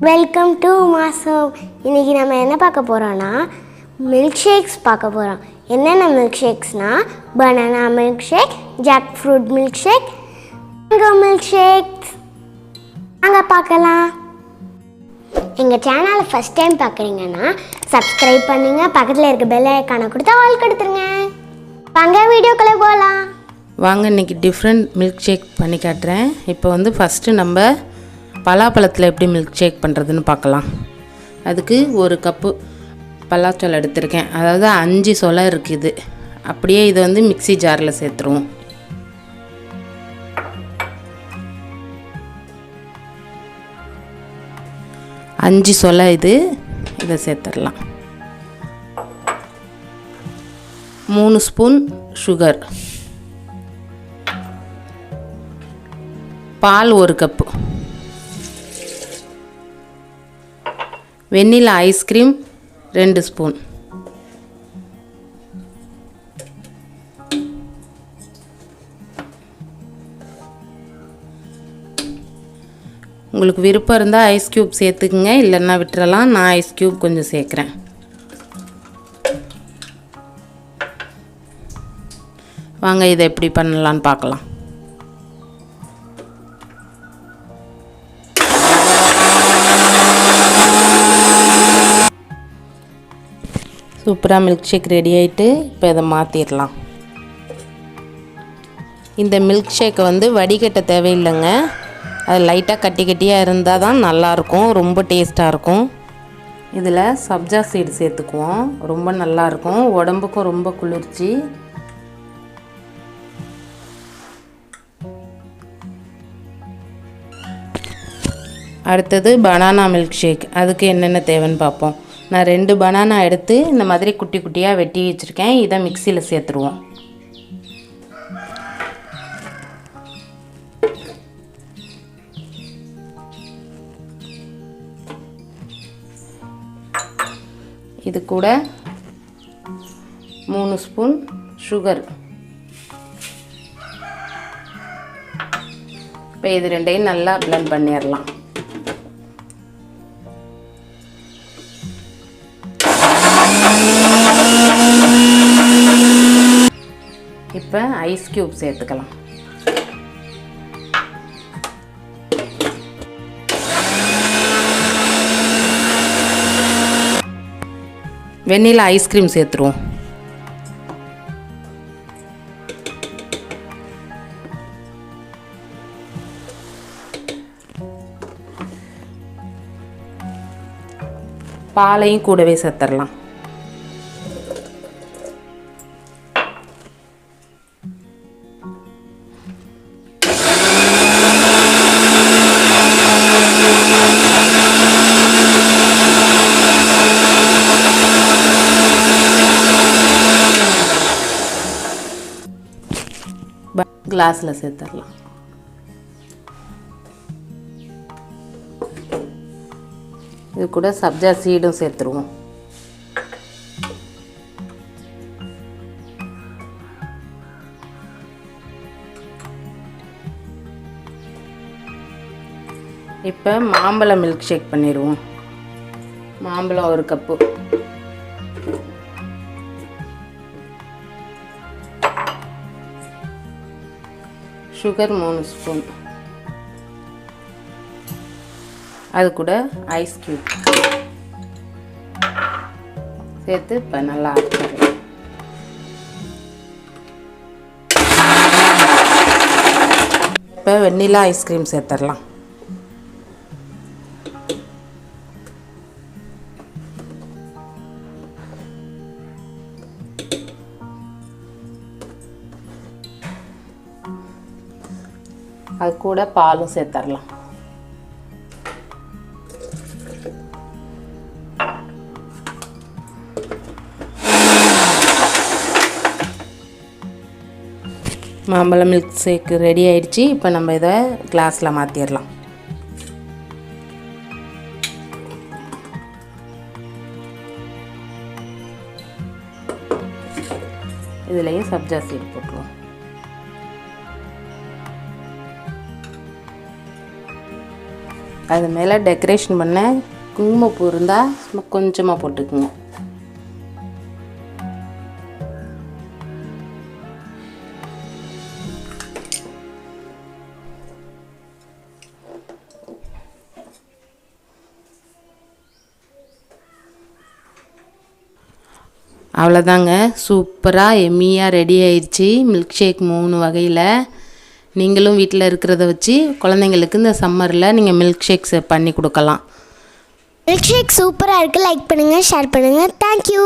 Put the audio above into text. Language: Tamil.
வெல்கம் டு மாசம். இன்றைக்கி நம்ம என்ன பார்க்க போகிறோன்னா மில்க் ஷேக்ஸ் பார்க்க போகிறோம். என்னென்ன மில்க் ஷேக்ஸ்னால் banana milk shake, jackfruit milk shake, mango milk shakes. வாங்க பார்க்கலாம். எங்கள் சேனலை ஃபஸ்ட் டைம் பார்க்குறீங்கன்னா சப்ஸ்கிரைப் பண்ணுங்கள், பக்கத்தில் இருக்க பெல் ஐக்கானை கொடுத்தா ஆல் கொடுத்துருங்க. வாங்க வீடியோக்குள்ளே போகலாம். வாங்க இன்றைக்கி டிஃப்ரெண்ட் மில்க் ஷேக் பண்ணி காட்டுறேன். இப்போ ஃபஸ்ட்டு நம்ம பலாப்பழத்தில் எப்படி மில்க் ஷேக் பண்ணுறதுன்னு பார்க்கலாம். அதுக்கு ஒரு கப்பு பலாச்சொலை எடுத்திருக்கேன். அதாவது 5 சொலை இருக்குது. அப்படியே இதை மிக்ஸி ஜாரில் சேர்த்துருவோம். அஞ்சு சொலை இதை சேர்த்துடலாம். 3 ஸ்பூன் சுகர், பால் 1 கப்பு, வெண்ணிலா ஐஸ்கிரீம் 2 ஸ்பூன், உங்களுக்கு விருப்பம் இருந்தால் ஐஸ் க்யூப் சேர்த்துக்குங்க, இல்லைன்னா விட்டுறலாம். நான் ஐஸ் க்யூப் கொஞ்சம் சேர்க்குறேன். வாங்க இதை எப்படி பண்ணலான்னு பார்க்கலாம். சூப்பராக மில்க் ஷேக் ரெடி ஆகிட்டு இப்போ இதை மாற்றிடலாம். இந்த மில்க் ஷேக்கை வடிகட்ட தேவையில்லைங்க. அது லைட்டாக கட்டி கட்டியாக இருந்தால் தான் நல்லாயிருக்கும், ரொம்ப டேஸ்ட்டாக இருக்கும். இதில் சப்ஜா சீடு சேர்த்துக்குவோம். ரொம்ப நல்லாயிருக்கும், உடம்புக்கும் ரொம்ப குளிர்ச்சி. அடுத்தது பனானா மில்க் ஷேக். அதுக்கு என்னென்ன தேவைன்னு பார்ப்போம். நான் 2 பனானா எடுத்து இந்த மாதிரி குட்டி குட்டியாக வெட்டி வச்சுருக்கேன். இதை மிக்சியில் சேர்த்துருவோம். இது கூட 3 ஸ்பூன் சுகர். இப்போ இது ரெண்டையும் நல்லா பிளெண்ட் பண்ணிடலாம். இப்போ ஐஸ் க்யூப் சேர்த்துக்கலாம். வெண்ணிலா ஐஸ்கிரீம் சேர்த்துருவோம். பாலையும் கூடவே சேர்த்துடலாம். கிளாஸில் சேர்த்துடலாம். இது கூட சப்ஜா சீடும் சேர்த்துருவோம். இப்போ மாம்பழம் மில்க் ஷேக் பண்ணிடுவோம். மாம்பழம் 1 கப்பு, சுகர் 3 ஸ்பூன், அது கூட ஐஸ் க்யூப் சேர்த்து இப்போ நல்லா அரைச்சிடலாம். இப்போ வெண்ணிலா ஐஸ்கிரீம் சேர்த்துடலாம். அது கூட பாலும் சேர்த்துடலாம். மாம்பழம் மில்க் ஷேக் ரெடி ஆயிடுச்சு. இப்போ நம்ம இதை கிளாஸில் மாற்றிடலாம். இதுலேயும் சப்ஜா சீடு போட்டுருவோம். அது மேலே டெக்கரேஷன் பண்ண குங்குமப்பூ இருந்தால் கொஞ்சமாக போட்டுக்குங்க. அவ்வளோதாங்க, சூப்பராக எம்மியாக ரெடி ஆயிடுச்சு மில்க் ஷேக் 3 வகையில். நீங்களும் வீட்டில் இருக்கிறத வச்சு குழந்தைங்களுக்கு இந்த சம்மரில் நீங்கள் மில்க் ஷேக்ஸ் பண்ணி கொடுக்கலாம். மில்க் ஷேக் சூப்பராக இருக்குது. லைக் பண்ணுங்கள், ஷேர் பண்ணுங்கள். தேங்க்யூ.